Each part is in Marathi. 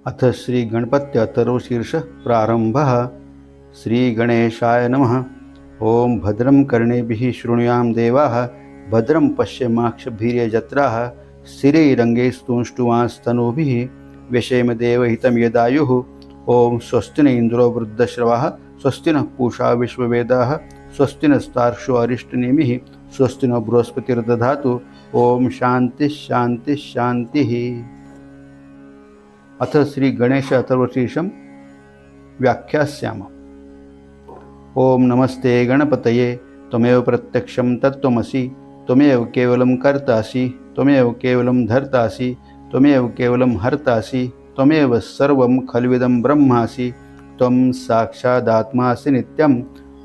अथ श्री गणपत्य अथर्वशीर्ष प्रारंभः। श्री गणेशाय नमः। ओम भद्रं कर्णेभिः शृणुयाम देवाः, भद्रं पश्येमाक्षभिर्यजत्राः, स्थिरैरङ्गैस्तुष्टुवांस्तनूभिः व्यशेम देवहितं यदायुः। ओम स्वस्ति न इन्द्रो वृद्धश्रवाः, स्वस्ति नः पूषा विश्ववेदाः, स्वस्ति नस्तार्क्ष्यो अरिष्टनेमिः, स्वस्ति न बृहस्पतिर्दधातु। ओम शांति शांति शांतिः। अथ श्री गणेश अथर्वशीर्षं व्याख्यास्यामः। ओम नमस्ते गणपतये, त्वमेव प्रत्यक्षं तत्त्वमसि, त्वमेव केवलं कर्तासि, त्वमेव केवलं धर्तासि, त्वमेव केवलं हर्तासि, त्वमेव सर्वं खल्विदं ब्रह्मासि, त्वं साक्षादात्मासि नित्यं।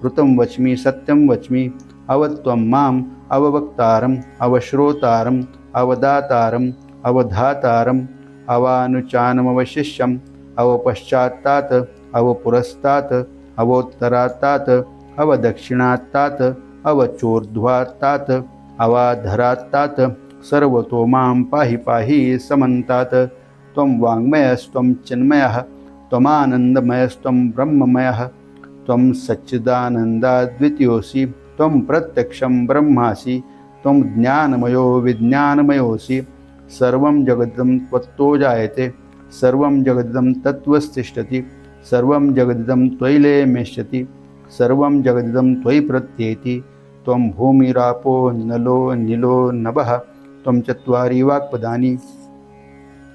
ऋतं वच्मि सत्यं वच्मि, अवत्वं माम् अववक्तारम् अवश्रोतारम् अवदातारम् अवधातारम् अवानुचानमवशिष्यम् अवपश्चात्तात् अवपुरस्तात् अवोत्तरात्तात् अवदक्षिणात्तात् अवचोर्ध्वात्तात् अवाधरात्तात् सर्वतो मां पाहि पाहि समन्तात्। त्वं वाङ्मयस्त्वं चिन्मयः, त्वमानन्दमयस्त्वं ब्रह्ममयः, त्वं सच्चिदानन्दाद्वितीयोऽसि, त्वं प्रत्यक्षं ब्रह्मासि, त्वं ज्ञानमयो विज्ञानमयोऽसि। सर्वं जगदिदं त्वत्तो जायते, सर्वं जगदिदं तत्त्वस्तिष्ठति, सर्वं जगदिदं त्वयिलेमेष्यति, सर्वं जगदिदं त्वयि प्रत्येति। त्वं भूमिरापो नलो नीलो नभः, त्वं चत्वारि वाक्पदानि,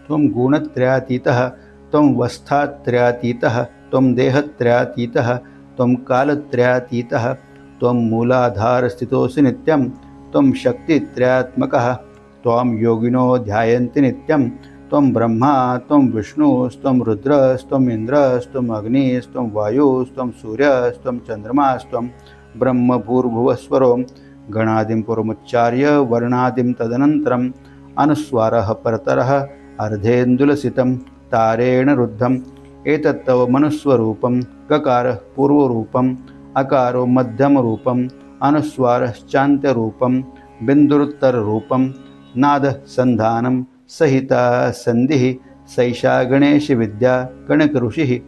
त्वं गुणत्रयातीतः, त्वं वस्थात्रयातीतः, त्वं देहत्रयातीतः, त्वं कालत्रयातीतः, त्वं मूलाधारस्थितोऽसि नित्यं, त्वं शक्तित्रयात्मकः, त्वां योगिनो ध्यायन्ति नित्यं। त्वं ब्रह्मा, त्वं विष्णुस्त्वं रुद्रस्त्वं इन्द्रस्त्वं अग्निस्त्वं वायुस्त्वं सूर्यस्त्वं चन्द्रमास्त्वं ब्रह्मभूर्भुवस्वरो। गणादिं पूर्वमुच्चार्य वर्णादिं तदनन्तरम् अनुस्वारः परतरः अर्धेन्दुलसितं तारेण रुद्धम्। एतत्तव मनुस्वरूपं, गकारः पूर्वरूपम्, अकारो मध्यमरूपम्, अनुस्वारश्चान्त्यरूपं, बिन्दुरुत्तररूपं, नादः संधानं सहिता संधिः। सैषा गणेशविद्या गणकऋषिः,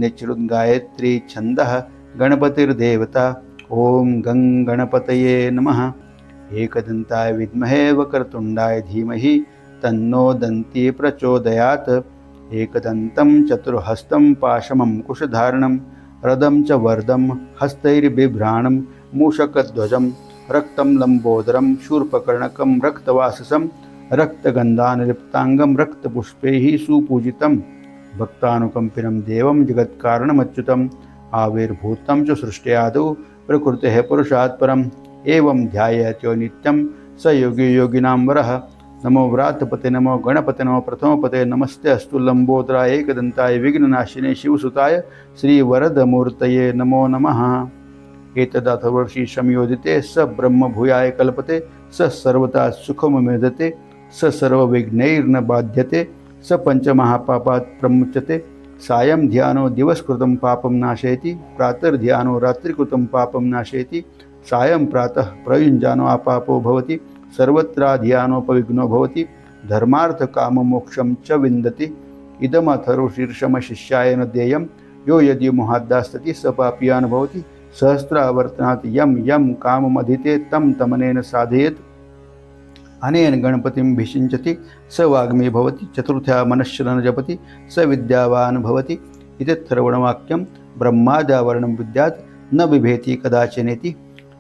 निचृद्गायत्री छन्दः गणपतिर्देवता। ओम गं गणपतये नमः। एकदन्ताय विद्महे वक्रतुण्डाय धीमहि तन्नो दन्ती प्रचोदयात्। एकदन्तं चतुर्हस्तं पाशमं कुशधारणं, रदं च वर्दं हस्तैर्बिभ्राणं, मूषकध्वजं रक्तं लंबोदरं, शूर्पकर्णकं रक्तवाससं, रक्तगन्धानुलिप्ताङ्गं, रक्तपुष्पैः सुपूजितं, भक्तानुकम्पिनं देवं जगत्कारणमच्युतम्। आविर्भूतं च सृष्ट्यादौ प्रकृतेः पुरुषात् परम्, एवं ध्यायत्यो नित्यं स योगी योगिनां वरः। नमो व्रातपते, नमो गणपते, नमो प्रथमपते, नमस्ते अस्तु लंबोदराय एकदन्ताय विघ्ननाशिने शिवसुताय श्रीवरदमूर्तये नमो नमः। एतदथर्वशीर्षं योदिते स ब्रह्मभूयाय कल्पते, स सर्वथा सुखममेधते, स सर्वविघ्नैर्न बाध्यते, स पञ्चमहापापात् प्रमुच्यते। सायं ध्यानो दिवसकृतं पापं नाशयति, प्रातर्ध्यानो रात्रिकृतं पापं नाशयति, सायं प्रातः प्रयुञ्जानो अपापो भवति, सर्वत्राध्यानोपविघ्नो भवति, धर्मार्थकाममोक्षं च विन्दति। इदमथर्वशीर्षमशिष्याय न देयं, यो यदि मोहाद्दास्तति स पापीयान् भवति। सहस्रावर्तनात् यं यं काममधीते तं तमनेन साधयेत्, अनेन गणपतिं भिषिञ्चति स वाग्मी भवति। चतुर्थ्या मनश्चरण जपति स विद्यावान् भवति। इत्यर्थर्वणवाक्यं ब्रह्माद्यावरणं विद्यात् न बिभेति कदाचिनेति।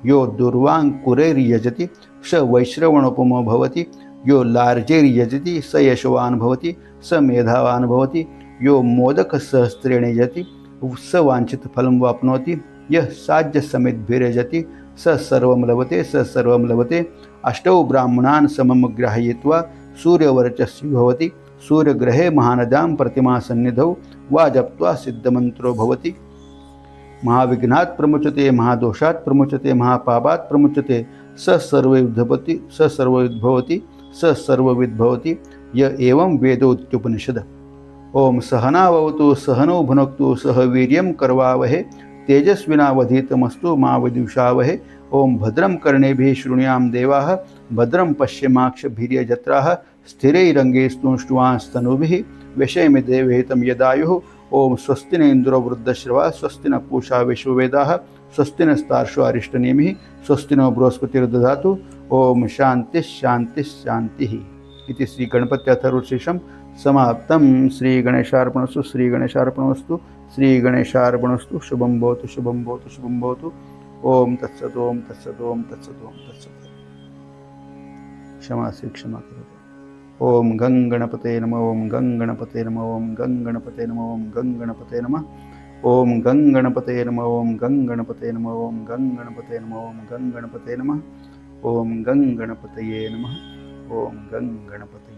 यो दुर्वाङ्कुरैर्यजति स वैश्रवणोपमो भवति, यो लार्जैर्यजति स यशवान् भवति, स मेधावान् भवति। यो मोदकसहस्रेण यजति स वाञ्छितफलं वाप्नोति, यः साज्यसमिद्भिर्यजति स सर्वं लभते, स सर्वं लभते। अष्टौ ब्राह्मणान् समं ग्राहयित्वा सूर्यवर्चस्वी भवति, सूर्यग्रहे महानद्यां प्रतिमासन्निधौ वा जप्त्वा सिद्धमन्त्रो भवति। महाविघ्नात् प्रमुच्यते, महादोषात् प्रमुच्यते, महापापात् प्रमुच्यते, स सर्वविद्भवति, स सर्वविद्भवति, स सर्वविद्भवति। य एवं वेदोक्त्युपनिषद। ओम सहनावतु सहनौ भुनक्तु सह वीर्यं करवावहे, तेजस्विनावधीतमस्तु मा विद्विषावहे। ओम भद्रं कर्णेभिः शृणुयाम देवाः, भद्रं पश्येमाक्षभिर्यजत्राः, स्थिरैरङ्गैस्तुष्ट्वांस्तनूभिः विषयमिदेवहितं यदायुः। ओम स्वस्ति न इंद्रो वृद्धश्रवा स्वस्ति न पूषा विश्ववेदाः स्वस्ति नस्तार्क्ष्यो अरिष्टनेमिः स्वस्ति नो बृहस्पतिर्दधातु। ओम शांति शांति शांति। इति श्री गणपति अथर्वशीर्षं समाप्तं। श्री गणेशार्पणस्तु श्री गणेशार्पणमस्तु श्री गणेशार्पणस्तु। शुभं भवतु शुभं भवतु शुभं भवतु। ओम तत्सत् ओम तत्सत् ओम तत्सत् ओम तत्सत्। क्षमा श्री क्षमा करोतु। ओम गं गणपते नमः ओम गं गणपते नमः ओम गं गणपते नमः ओम गं गणपते नमः ओम गं गणपते नमः ओम गं गणपते नमः ओम गं गणपते नमः ओम गं गणपते नमः ओम गं गणपतये नमः ओम गं गणपते